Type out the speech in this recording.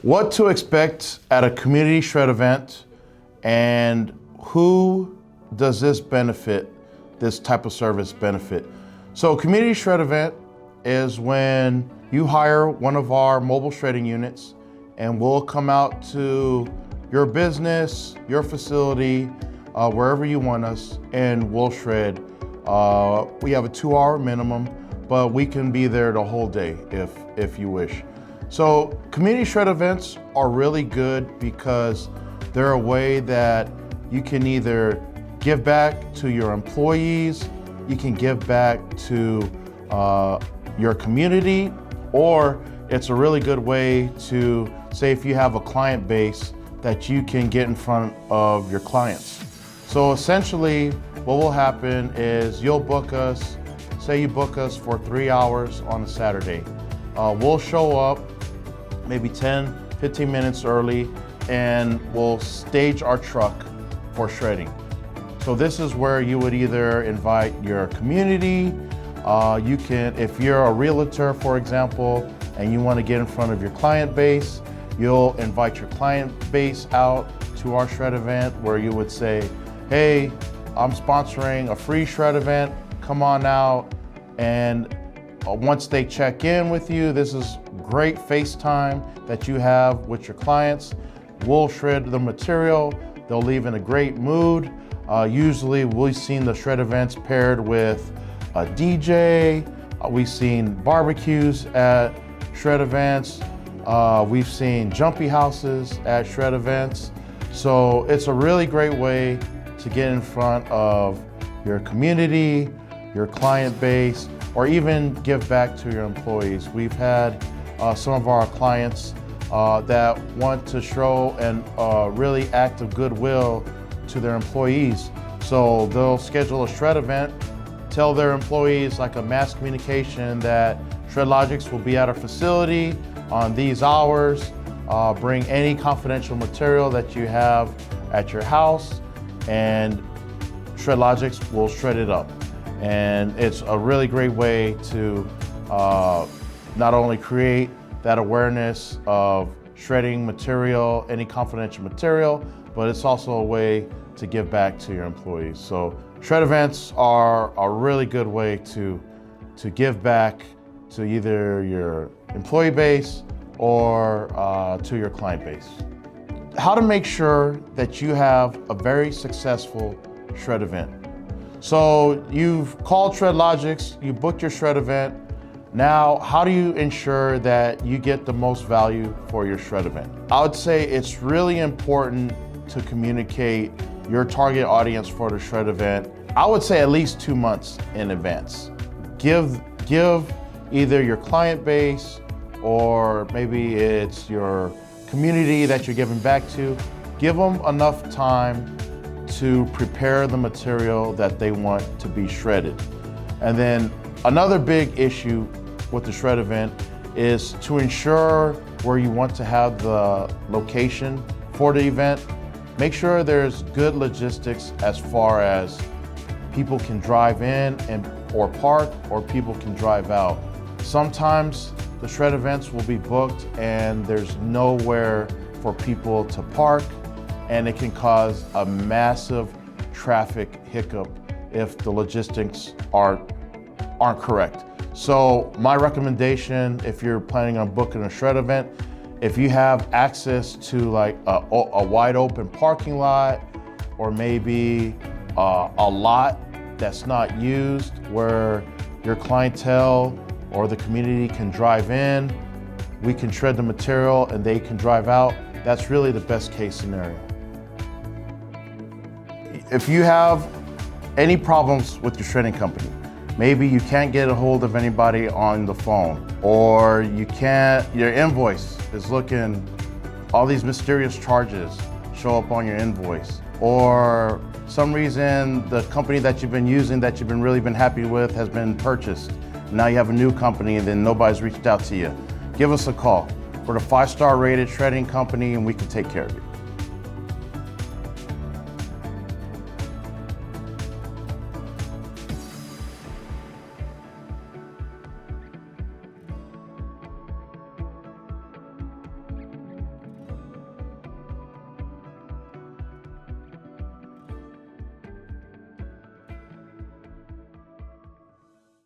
What to expect at a community shred event, and who does this benefit, this type of service benefit? So a community shred event is when you hire one of our mobile shredding units and we'll come out to your business, your facility, wherever you want us, and we'll shred. We have a 2-hour minimum, but we can be there the whole day if you wish. So community shred events are really good because they're a way that you can either give back to your employees, you can give back to your community, or it's a really good way to say if you have a client base that you can get in front of your clients. So essentially what will happen is you'll book us, say you book us for 3 hours on a Saturday. We'll show up maybe 10-15 minutes early and we'll stage our truck for shredding. So this is where you would either invite your community, you can, if you're a realtor, for example, and you want to get in front of your client base, you'll invite your client base out to our shred event where you would say, hey, I'm sponsoring a free shred event, come on out. And once they check in with you, this is great FaceTime that you have with your clients. We'll shred the material, they'll leave in a great mood. Usually we've seen the shred events paired with a DJ, we've seen barbecues at shred events, we've seen jumpy houses at shred events. So it's a really great way to get in front of your community, your client base, or even give back to your employees. We've had some of our clients that want to show a really act of goodwill to their employees. So they'll schedule a shred event, tell their employees like a mass communication that Shredlogix will be at our facility on these hours, bring any confidential material that you have at your house, and Shredlogix will shred it up. And it's a really great way to not only create that awareness of shredding material, any confidential material, but it's also a way to give back to your employees. So shred events are a really good way to give back to either your employee base or to your client base. How to make sure that you have a very successful shred event. So you've called Shredlogix, you booked your shred event. Now, how do you ensure that you get the most value for your shred event? I would say it's really important to communicate your target audience for the shred event. I would say at least 2 months in advance. Give either your client base or maybe it's your community that you're giving back to, give them enough time to prepare the material that they want to be shredded. And then another big issue with the shred event is to ensure where you want to have the location for the event. Make sure there's good logistics as far as people can drive in or park, or people can drive out. Sometimes the shred events will be booked and there's nowhere for people to park, and it can cause a massive traffic hiccup if the logistics aren't correct. So my recommendation, if you're planning on booking a shred event, if you have access to like a wide open parking lot, or maybe a lot that's not used where your clientele or the community can drive in, we can shred the material and they can drive out, that's really the best case scenario. If you have any problems with your shredding company, maybe you can't get a hold of anybody on the phone, or your invoice is looking, all these mysterious charges show up on your invoice, or some reason the company that you've been using that you've really been happy with has been purchased. Now you have a new company and then nobody's reached out to you. Give us a call. We're the 5-star rated shredding company and we can take care of you.